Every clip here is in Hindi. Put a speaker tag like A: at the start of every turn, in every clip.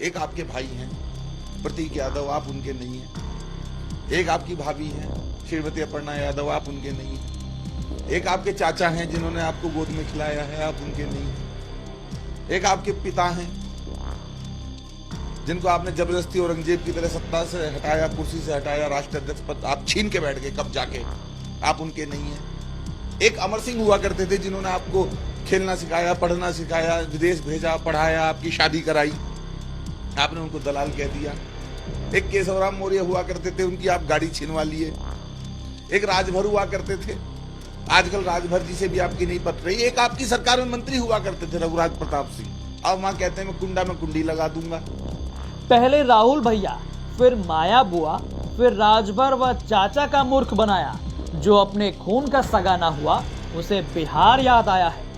A: एक आपके भाई हैं प्रतीक यादव, आप उनके नहीं हैं। एक आपकी भाभी हैं श्रीमती अपर्णा यादव, आप उनके नहीं हैं। एक आपके चाचा हैं जिन्होंने आपको गोद में खिलाया है, आप उनके नहीं हैं। एक आपके पिता हैं जिनको आपने जबरदस्ती औरंगजेब की तरह सत्ता से हटाया, कुर्सी से हटाया, राष्ट्राध्यक्ष पद आप छीन के बैठ गए कब जाके, आप उनके नहीं हैं। एक अमर सिंह हुआ करते थे जिन्होंने आपको खेलना सिखाया, पढ़ना सिखाया, विदेश भेजा, पढ़ाया, आपकी शादी कराई, आपने उनको दलाल कह दिया। एक केशवराम मौर्य हुआ करते थे, उनकी आप गाड़ी छीनवा लिए। एक राजभर हुआ करते थे, आजकल राजभर जी से भी आपकी नहीं पट रही। एक आपकी सरकार में मंत्री हुआ करते थे रघुराज प्रताप सिंह, अब वहां कहते हैं मैं कुंडा में कुंडी लगा दूंगा।
B: पहले राहुल भैया, फिर माया बुआ, फिर राजभर व चाचा का मूर्ख बनाया। जो अपने खून का सगा ना हुआ उसे बिहार याद आया है।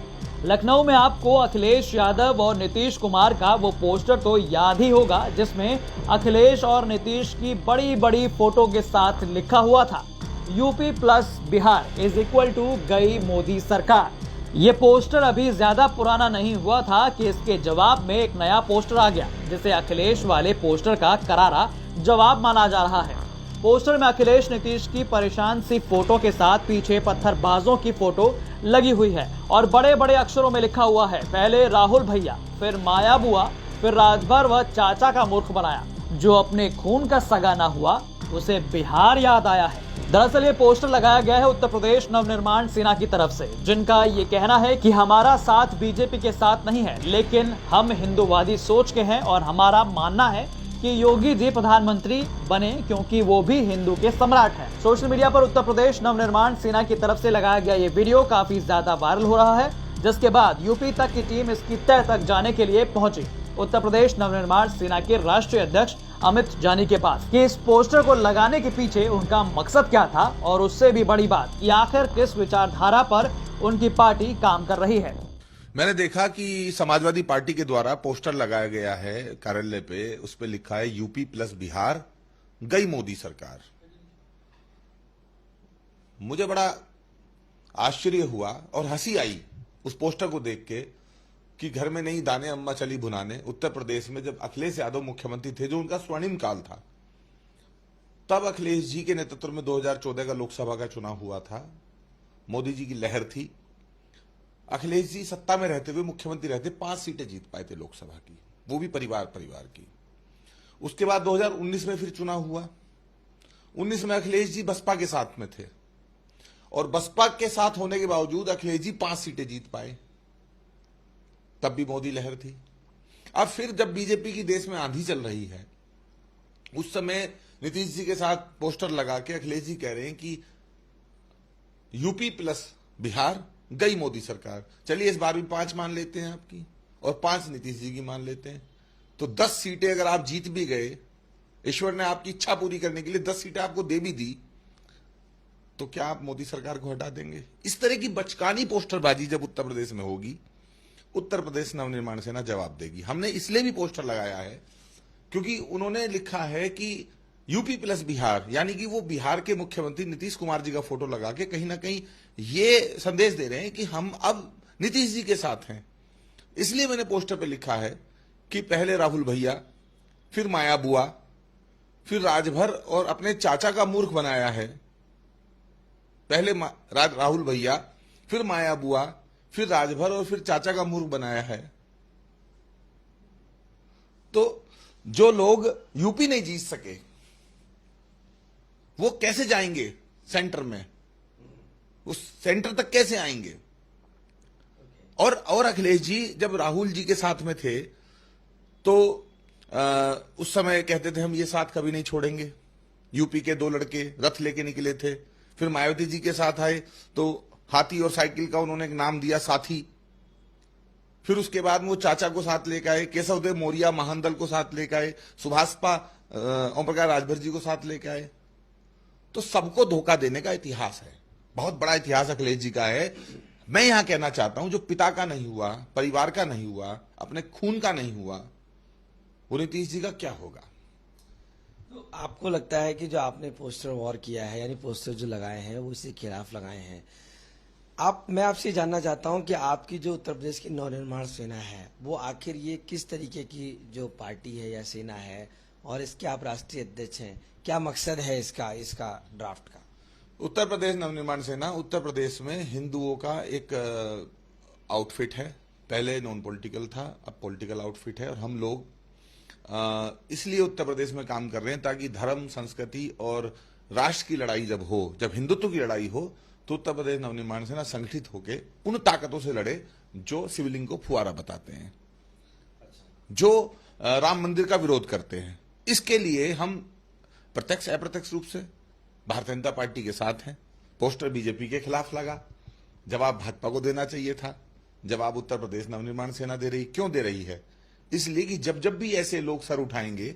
B: लखनऊ में आपको अखिलेश यादव और नीतीश कुमार का वो पोस्टर तो याद ही होगा जिसमें अखिलेश और नीतीश की बड़ी बड़ी फोटो के साथ लिखा हुआ था UP plus Bihar is equal to गई मोदी सरकार। ये पोस्टर अभी ज्यादा पुराना नहीं हुआ था कि इसके जवाब में एक नया पोस्टर आ गया जिसे अखिलेश वाले पोस्टर का करारा जवाब माना जा रहा है। पोस्टर में अखिलेश नीतीश की परेशान सी फोटो के साथ पीछे पत्थरबाजों की फोटो लगी हुई है और बड़े बड़े अक्षरों में लिखा हुआ है पहले राहुल भैया, फिर माया बुआ, फिर राजभर व चाचा का मूर्ख बनाया। जो अपने खून का सगा ना हुआ उसे बिहार याद आया है। दरअसल ये पोस्टर लगाया गया है उत्तर प्रदेश नवनिर्माण सेना की तरफ से, जिनका ये कहना है कि हमारा साथ बीजेपी के साथ नहीं है, लेकिन हम हिंदूवादी सोच के हैं और हमारा मानना है कि योगी जी प्रधानमंत्री बने क्योंकि वो भी हिंदू के सम्राट हैं। सोशल मीडिया पर उत्तर प्रदेश नवनिर्माण सेना की तरफ से लगाया गया ये वीडियो काफी ज्यादा वायरल हो रहा है, जिसके बाद यूपी तक की टीम इसकी तह तक जाने के लिए पहुंची उत्तर प्रदेश नवनिर्माण सेना के राष्ट्रीय अध्यक्ष अमित जानी के पास कि इस पोस्टर को लगाने के पीछे उनका मकसद क्या था और उससे भी बड़ी बात कि आखिर किस विचारधारा पर उनकी पार्टी काम कर रही है।
A: मैंने देखा कि समाजवादी पार्टी के द्वारा पोस्टर लगाया गया है कार्यालय पे, उस पे लिखा है यूपी प्लस बिहार गई मोदी सरकार। मुझे बड़ा आश्चर्य हुआ और हंसी आई उस पोस्टर को देख के कि घर में नहीं दाने अम्मा चली भुनाने। उत्तर प्रदेश में जब अखिलेश यादव मुख्यमंत्री थे, जो उनका स्वर्णिम काल था, तब अखिलेश जी के नेतृत्व में 2014 का लोकसभा का चुनाव हुआ था, मोदी जी की लहर थी। अखिलेश जी सत्ता में रहते हुए मुख्यमंत्री रहते 5 सीटें जीत पाए थे लोकसभा की, वो भी परिवार की। उसके बाद 2019 में फिर चुनाव हुआ। 19 में अखिलेश जी बसपा के साथ में थे और बसपा के साथ होने के बावजूद अखिलेश जी 5 सीटें जीत पाए, तब भी मोदी लहर थी। अब फिर जब बीजेपी की देश में आंधी चल रही है, उस समय नीतीश जी के साथ पोस्टर लगा के अखिलेश जी कह रहे हैं कि यूपी प्लस बिहार गई मोदी सरकार। चलिए इस बार भी 5 मान लेते हैं आपकी और 5 नीतीश जी की मान लेते हैं, तो 10 सीटें अगर आप जीत भी गए, ईश्वर ने आपकी इच्छा पूरी करने के लिए 10 सीटें आपको दे भी दी, तो क्या आप मोदी सरकार को हटा देंगे? इस तरह की बचकानी पोस्टरबाजी जब उत्तर प्रदेश में होगी, उत्तर प्रदेश नवनिर्माण सेना जवाब देगी। हमने इसलिए भी पोस्टर लगाया है क्योंकि उन्होंने लिखा है कि यूपी प्लस बिहार, यानी कि वो बिहार के मुख्यमंत्री नीतीश कुमार जी का फोटो लगा के कहीं ना कहीं ये संदेश दे रहे हैं कि हम अब नीतीश जी के साथ हैं। इसलिए मैंने पोस्टर पे लिखा है कि पहले राहुल भैया, फिर माया बुआ, फिर राजभर और अपने चाचा का मूर्ख बनाया है। पहले राहुल भैया, फिर माया बुआ, फिर राजभर और फिर चाचा का मूर्ख बनाया है। तो जो लोग यूपी नहीं जीत सके वो कैसे जाएंगे सेंटर में, उस सेंटर तक कैसे आएंगे? और अखिलेश जी जब राहुल जी के साथ में थे तो उस समय कहते थे हम ये साथ कभी नहीं छोड़ेंगे। यूपी के 2 लड़के रथ लेके निकले थे, फिर मायावती जी के साथ आए तो हाथी और साइकिल का उन्होंने एक नाम दिया साथी। फिर उसके बाद वो चाचा को साथ लेकर आए, केशवदेव मौर्य महानदल को साथ लेकर आए, सुभाषपा ओम प्रकाश राजभर जी को साथ लेकर आए। तो सबको धोखा देने का इतिहास है, बहुत बड़ा इतिहास अखिलेश जी का है। मैं यहां कहना चाहता हूं जो पिता का नहीं हुआ, परिवार का नहीं हुआ, अपने खून का नहीं हुआ, वो नीतीश जी का क्या होगा?
C: तो आपको लगता है कि जो आपने पोस्टर वॉर किया है, यानी पोस्टर जो लगाए हैं वो इसके खिलाफ लगाए हैं, मैं आपसे जानना चाहता हूं कि आपकी जो उत्तर प्रदेश की नवनिर्माण सेना है वो आखिर ये किस तरीके की जो पार्टी है या सेना है, और इसके आप राष्ट्रीय अध्यक्ष हैं, क्या मकसद है इसका ड्राफ्ट का?
A: उत्तर प्रदेश नवनिर्माण सेना उत्तर प्रदेश में हिंदुओं का एक आउटफिट है। पहले नॉन पॉलिटिकल था, अब पॉलिटिकल आउटफिट है। और हम लोग इसलिए उत्तर प्रदेश में काम कर रहे हैं ताकि धर्म, संस्कृति और राष्ट्र की लड़ाई जब हो, जब हिंदुत्व की लड़ाई हो, तो उत्तर प्रदेश नवनिर्माण सेना संगठित होकर उन ताकतों से लड़े जो शिवलिंग को फुआरा बताते हैं, जो राम मंदिर का विरोध करते हैं। इसके लिए हम प्रत्यक्ष अप्रत्यक्ष रूप से भारतीय जनता पार्टी के साथ हैं। पोस्टर बीजेपी के खिलाफ लगा, जवाब भाजपा को देना चाहिए था। जवाब उत्तर प्रदेश नवनिर्माण सेना दे रही। क्यों दे रही है? इसलिए कि जब जब भी ऐसे लोग सर उठाएंगे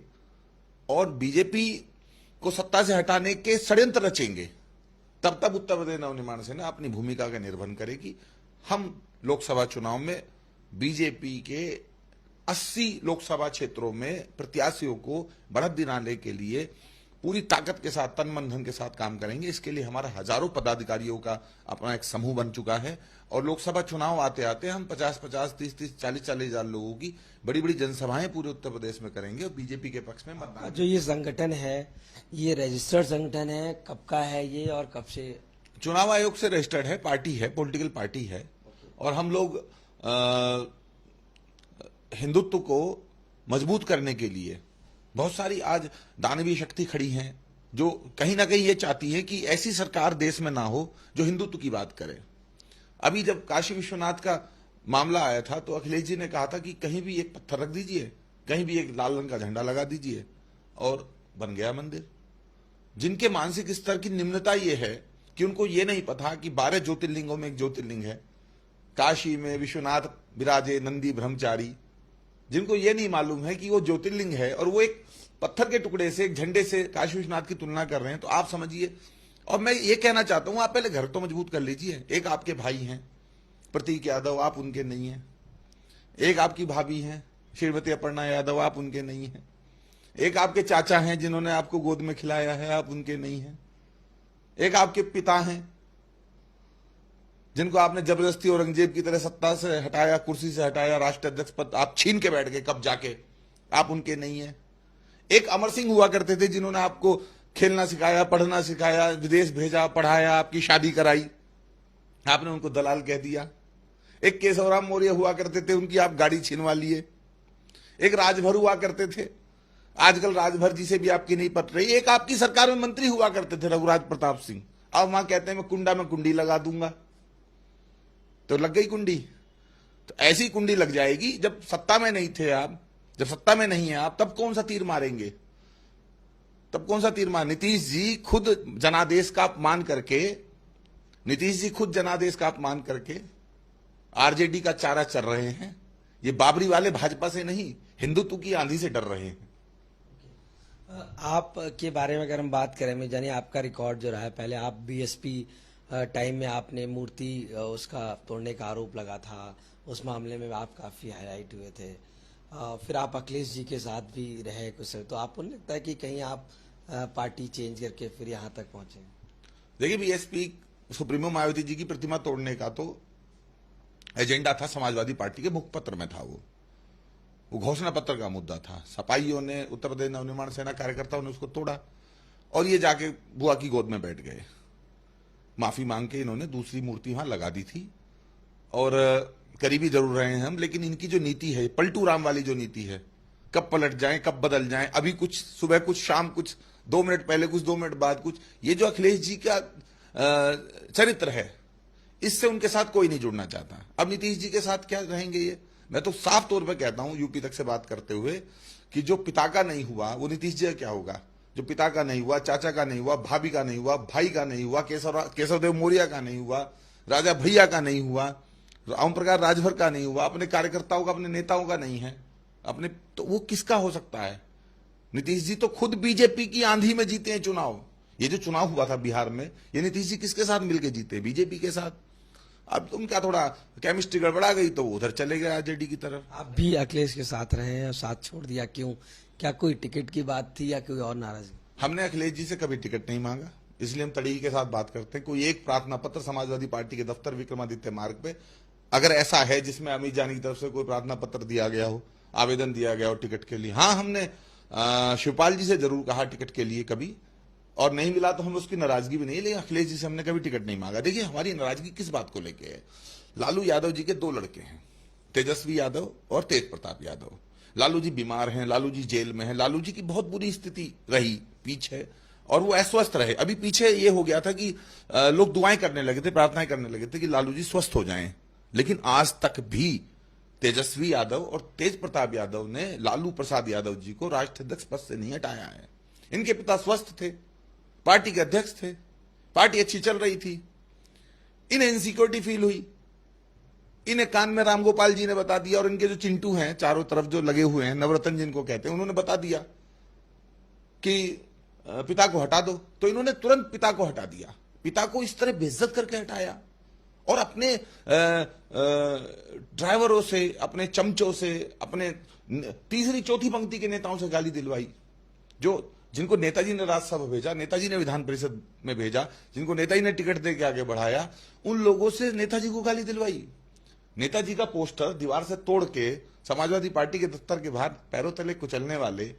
A: और बीजेपी को सत्ता से हटाने के षड्यंत्र रचेंगे, तब तब उत्तर प्रदेश नवनिर्माण सेना अपनी भूमिका का निर्वहन करेगी। हम लोकसभा चुनाव में बीजेपी के 80 लोकसभा क्षेत्रों में प्रत्याशियों को बढ़त दिलाने के लिए पूरी ताकत के साथ, तन मन धन के साथ काम करेंगे। इसके लिए हमारा हजारों पदाधिकारियों का अपना एक समूह बन चुका है। और लोकसभा चुनाव आते आते हम 50-50, 30-30, 40-40 हजार लोगों की बड़ी बड़ी जनसभाएं पूरे उत्तर प्रदेश में करेंगे और बीजेपी के पक्ष में मतदान।
C: जो ये संगठन है, ये रजिस्टर्ड संगठन है, कब का है ये और कब से?
A: चुनाव आयोग से रजिस्टर्ड है, पार्टी है, पॉलिटिकल पार्टी है। और हम लोग हिंदुत्व को मजबूत करने के लिए बहुत सारी आज दानवीय शक्ति खड़ी हैं, जो कहीं ना कहीं ये चाहती है कि ऐसी सरकार देश में ना हो जो हिंदुत्व की बात करे। अभी जब काशी विश्वनाथ का मामला आया था तो अखिलेश जी ने कहा था कि कहीं भी एक पत्थर रख दीजिए, कहीं भी एक लाल रंग का झंडा लगा दीजिए, और बन गया मंदिर। जिनके मानसिक स्तर की निम्नता ये है कि उनको ये नहीं पता कि 12 ज्योतिर्लिंगों में एक ज्योतिर्लिंग है, काशी में विश्वनाथ विराजे नंदी ब्रह्मचारी। जिनको ये नहीं मालूम है कि वो ज्योतिर्लिंग है और वो एक पत्थर के टुकड़े से, एक झंडे से काशी विश्वनाथ की तुलना कर रहे हैं, तो आप समझिए। और मैं ये कहना चाहता हूं, आप पहले घर तो मजबूत कर लीजिए। एक आपके भाई हैं प्रतीक यादव, आप उनके नहीं हैं। एक आपकी भाभी हैं श्रीमती अपर्णा यादव, आप उनके नहीं हैं। एक आपके चाचा हैं जिन्होंने आपको गोद में खिलाया है, आप उनके नहीं हैं। एक आपके पिता हैं जिनको आपने जबरदस्ती औरंगजेब की तरह सत्ता से हटाया, कुर्सी से हटाया, राष्ट्रीय अध्यक्ष पद आप छीन के बैठ गए कब जाके, आप उनके नहीं हैं। एक अमर सिंह हुआ करते थे जिन्होंने आपको खेलना सिखाया, पढ़ना सिखाया, विदेश भेजा, पढ़ाया, आपकी शादी कराई, आपने उनको दलाल कह दिया। एक केशवराम मौर्य हुआ करते थे, उनकी आप गाड़ी छीनवा लिए। एक राजभर हुआ करते थे, आजकल राजभर जी से भी आपकी नहीं पट रही। एक आपकी सरकार में मंत्री हुआ करते थे रघुराज प्रताप सिंह, अब वहां कहते हैं मैं कुंडा में कुंडी लगा दूंगा। तो लग गई कुंडी। तो ऐसी कुंडी लग जाएगी जब सत्ता में नहीं थे आप, जब सत्ता में नहीं है आप, तब कौन सा तीर मारेंगे? तब कौन सा तीर मार? नीतीश जी खुद जनादेश का अपमान करके आरजेडी का चारा चल रहे हैं। ये बाबरी वाले भाजपा से नहीं, हिंदुत्व की आंधी से डर रहे हैं।
C: आप के बारे में अगर हम बात करें, मैं जानिए आपका रिकॉर्ड जो रहा है, पहले आप बीएसपी टाइम में आपने मूर्ति उसका तोड़ने का आरोप लगा था, उस मामले में आप काफी हाईलाइट हुए थे। फिर आप अखिलेश जी के साथ भी रहे कुछ, तो आपको नहीं लगता है कि कहीं आप पार्टी चेंज करके फिर यहाँ तक पहुंचे?
A: देखिए, बीएसपी सुप्रीमो मायावती जी की प्रतिमा तोड़ने का तो एजेंडा था, समाजवादी पार्टी के मुखपत्र में था। वो घोषणा पत्र का मुद्दा था। सपाइयों ने, उत्तर प्रदेश नवनिर्माण सेना कार्यकर्ताओं ने उसको तोड़ा और ये जाके बुआ की गोद में बैठ गए। माफी मांग के इन्होंने दूसरी मूर्ति वहां लगा दी थी। और करीबी जरूर रहे हैं हम, लेकिन इनकी जो नीति है, पलटू राम वाली जो नीति है, कब पलट जाएं, कब बदल जाएं, अभी कुछ सुबह कुछ, शाम कुछ, 2 मिनट पहले कुछ, 2 मिनट बाद कुछ, ये जो अखिलेश जी का चरित्र है, इससे उनके साथ कोई नहीं जुड़ना चाहता। अब नीतीश जी के साथ क्या रहेंगे ये? मैं तो साफ तौर पर कहता हूं, यूपी तक से बात करते हुए, कि जो पिता का नहीं हुआ वो नीतीश जी का क्या होगा? जो पिता का नहीं हुआ, चाचा का नहीं हुआ, भाभी का नहीं हुआ, भाई का नहीं हुआ, केशवदेव मौर्य का नहीं हुआ, राजा भैया का नहीं हुआ, ओम प्रकाश राजभर का नहीं हुआ, अपने कार्यकर्ताओं का, अपने नेताओं का नहीं है, अपने, तो वो किसका हो सकता है? नीतीश जी तो खुद बीजेपी की आंधी में जीते हैं चुनाव। ये जो चुनाव हुआ था बिहार में, ये नीतीश जी किसके साथ मिलकर जीते? बीजेपी के साथ। अब उनका थोड़ा केमिस्ट्री गड़बड़ा गई तो उधर चले गए आरजेडी की तरफ।
C: आप भी अखिलेश के साथ रहे हैं और साथ छोड़ दिया, क्यों? क्या कोई टिकट की बात थी या कोई और नाराजगी?
A: हमने अखिलेश जी से कभी टिकट नहीं मांगा। इसलिए हम तड़ीक के साथ बात करते हैं। कोई एक प्रार्थना पत्र समाजवादी पार्टी के दफ्तर विक्रमादित्य मार्ग पे अगर ऐसा है जिसमें अमित जानी की तरफ से कोई प्रार्थना पत्र दिया गया हो, आवेदन दिया गया हो टिकट के लिए, हाँ हमने शिवपाल जी से जरूर कहा टिकट के लिए कभी, और नहीं मिला तो हम उसकी नाराजगी भी नहीं, लेकिन अखिलेश जी से हमने कभी टिकट नहीं मांगा। देखिए हमारी नाराजगी किस बात को लेके है। लालू यादव जी के 2 लड़के हैं, तेजस्वी यादव और तेज प्रताप यादव। लालू जी बीमार हैं, लालू जी जेल में हैं, लालू जी की बहुत बुरी स्थिति रही पीछे और वो अस्वस्थ रहे। अभी पीछे ये हो गया था कि लोग दुआएं करने लगे थे, प्रार्थनाएं करने लगे थे कि लालू जी स्वस्थ हो जाएं, लेकिन आज तक भी तेजस्वी यादव और तेज प्रताप यादव ने लालू प्रसाद यादव जी को राष्ट्रीय अध्यक्ष पद से नहीं हटाया है। इनके पिता स्वस्थ थे, पार्टी के अध्यक्ष थे, पार्टी अच्छी चल रही थी, इन्हें इनसिक्योरिटी फील हुई, इन्हें कान में रामगोपाल जी ने बता दिया और इनके जो चिंटू हैं चारों तरफ जो लगे हुए हैं, नवरत्न जिनको कहते हैं, उन्होंने बता दिया कि पिता को हटा दो, तो इन्होंने तुरंत पिता को हटा दिया। पिता को इस तरह बेइज्जत करके हटाया और अपने ड्राइवरों से, अपने चमचों से, अपने तीसरी चौथी पंक्ति के नेताओं से गाली दिलवाई, जो जिनको नेताजी ने राज्यसभा भेजा, नेताजी ने विधान परिषद में भेजा, जिनको नेताजी ने टिकट दे के आगे बढ़ाया, उन लोगों से नेताजी को गाली दिलवाई। नेताजी का पोस्टर दीवार से तोड़ के समाजवादी पार्टी के दफ्तर के बाहर पैरों तले कुचलने वाले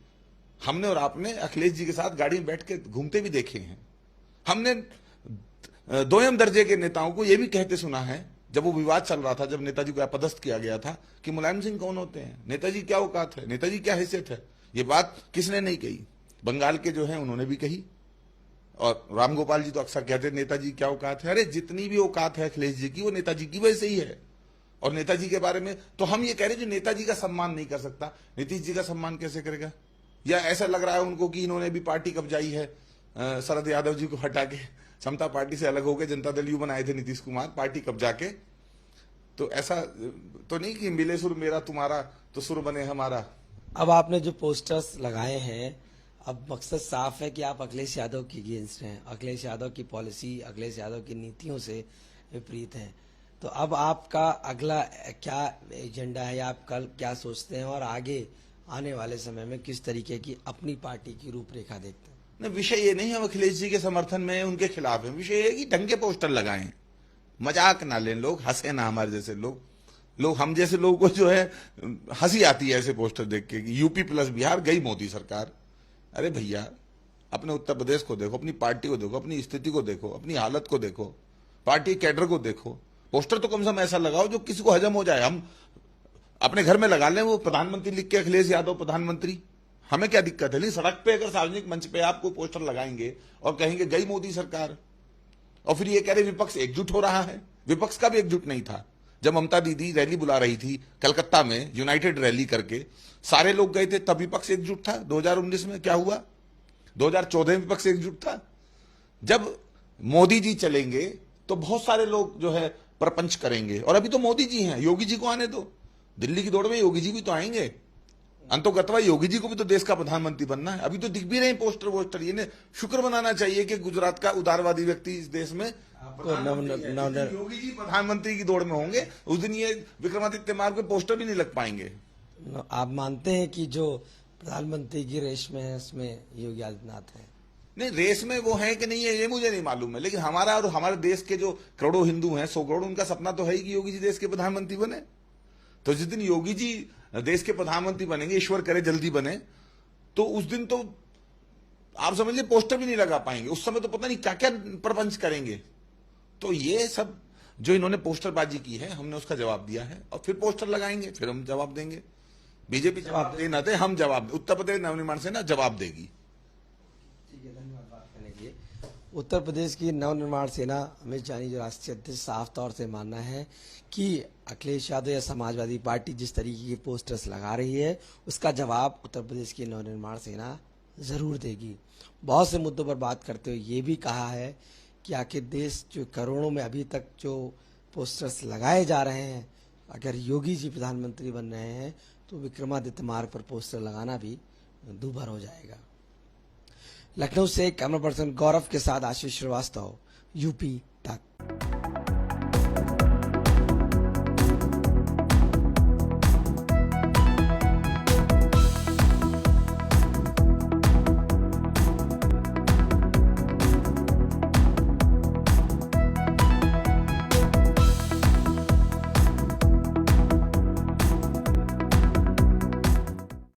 A: हमने और आपने अखिलेश जी के साथ गाड़ी में बैठ के घूमते भी देखे हैं। हमने दोयम दर्जे के नेताओं को यह भी कहते सुना है, जब वो विवाद चल रहा था, जब नेताजी को अपदस्थ किया गया था, कि मुलायम सिंह कौन होते हैं, नेताजी क्या औकात है, नेताजी क्या हैसियत है। ये बात किसने नहीं कही, बंगाल के जो है उन्होंने भी कही, और रामगोपाल जी तो अक्सर कहते हैं नेताजी क्या औकात है। अरे जितनी भी औकात है अखिलेश जी की, वो नेताजी की वैसे ही है। और नेताजी के बारे में तो हम ये कह रहे हैं जो नेताजी का सम्मान नहीं कर सकता, नीतीश जी का सम्मान कैसे करेगा। या ऐसा लग रहा है उनको कि इन्होंने भी पार्टी कब्जाई है, शरद यादव जी को हटा के समता पार्टी से अलग हो गए, जनता दल यू बनाए थे नीतीश कुमार पार्टी कब्जा के। तो ऐसा तो नहीं कि मिले सुर मेरा तुम्हारा तो सुर बने हमारा।
C: अब आपने जो पोस्टर्स लगाए हैं, अब मकसद साफ है कि आप अखिलेश यादव के अगेंस्ट हैं, अखिलेश यादव की पॉलिसी, अखिलेश यादव की नीतियों से विपरीत हैं। तो अब आपका अगला क्या एजेंडा है, आप कल क्या सोचते हैं और आगे आने वाले समय में किस तरीके की अपनी पार्टी की रूपरेखा देखते हैं?
A: नहीं, विषय ये नहीं हम अखिलेश जी के समर्थन में उनके खिलाफ हैं। विषय ये कि ढंग के पोस्टर लगाएं, मजाक ना लें लोग, हंसे ना हमारे जैसे लोग हम जैसे लोगों को जो है हंसी आती है ऐसे पोस्टर देख के कि यूपी प्लस बिहार गई मोदी सरकार। अरे भैया अपने उत्तर प्रदेश को देखो, अपनी पार्टी को देखो, अपनी स्थिति को देखो, अपनी हालत को देखो, पार्टी कैडर को देखो। पोस्टर तो कम से कम ऐसा लगाओ जो किसी को हजम हो जाए। हम अपने घर में लगा लें वो प्रधानमंत्री लिख के, अखिलेश यादव प्रधानमंत्री, हमें क्या दिक्कत है। नहीं, सड़क पे अगर सार्वजनिक मंच पे आपको पोस्टर लगाएंगे और कहेंगे गई मोदी सरकार, और फिर ये कह रहे विपक्ष एकजुट हो रहा है, विपक्ष का भी एकजुट नहीं था। जब ममता दीदी रैली बुला रही थी कलकत्ता में, यूनाइटेड रैली करके सारे लोग गए थे, तब विपक्ष एकजुट था। 2019 में क्या हुआ, 2014 में विपक्ष एकजुट था। जब मोदी जी चलेंगे तो बहुत सारे लोग जो है प्रपंच करेंगे, और अभी तो मोदी जी हैं, योगी जी को आने दो। दिल्ली की दौड़ में योगी जी भी तो आएंगे, अंतोगतवा योगी जी को भी तो देश का प्रधानमंत्री बनना है। अभी तो दिख भी रहे पोस्टर वोस्टर। ये शुक्र मनाना चाहिए कि गुजरात का उदारवादी व्यक्ति इस देश में योगी जी प्रधानमंत्री की दौड़ में होंगे, उस दिन ये विक्रमादित्य मार्ग पे पोस्टर भी नहीं लग पाएंगे।
C: आप मानते हैं कि जो प्रधानमंत्री की रेस में है उसमें योगी आदित्यनाथ है?
A: नहीं, रेस में वो है कि नहीं है ये मुझे नहीं मालूम है, लेकिन हमारा और हमारे देश के जो करोड़ों हिंदू हैं, 100 करोड़, उनका सपना तो है ही कि योगी जी देश के प्रधानमंत्री बने। तो जिस दिन योगी जी देश के प्रधानमंत्री बनेंगे, ईश्वर करे जल्दी बने, तो उस दिन तो आप समझ लीजिए पोस्टर भी नहीं लगा पाएंगे। उस समय तो पता नहीं क्या क्या प्रपंच करेंगे। तो ये सब जो इन्होंने पोस्टरबाजी की है, हमने उसका जवाब दिया है, और फिर पोस्टर लगाएंगे, फिर हम जवाब देंगे। बीजेपी जवाब दे ना दे, हम जवाब, उत्तर प्रदेश नवनिर्माण सेना जवाब देगी।
C: उत्तर प्रदेश की नवनिर्माण सेना अमित जानी जो राष्ट्रीय अध्यक्ष, साफ तौर से मानना है कि अखिलेश यादव या समाजवादी पार्टी जिस तरीके के पोस्टर्स लगा रही है उसका जवाब उत्तर प्रदेश की नवनिर्माण सेना जरूर देगी। बहुत से मुद्दों पर बात करते हुए ये भी कहा है कि आखिर देश जो करोड़ों में अभी तक जो पोस्टर्स लगाए जा रहे हैं, अगर योगी जी प्रधानमंत्री बन रहे हैं तो विक्रमादित्य मार्ग पर पोस्टर लगाना भी दूभर हो जाएगा। लखनऊ से कैमरा पर्सन गौरव के साथ आशीष श्रीवास्तव, यूपी तक।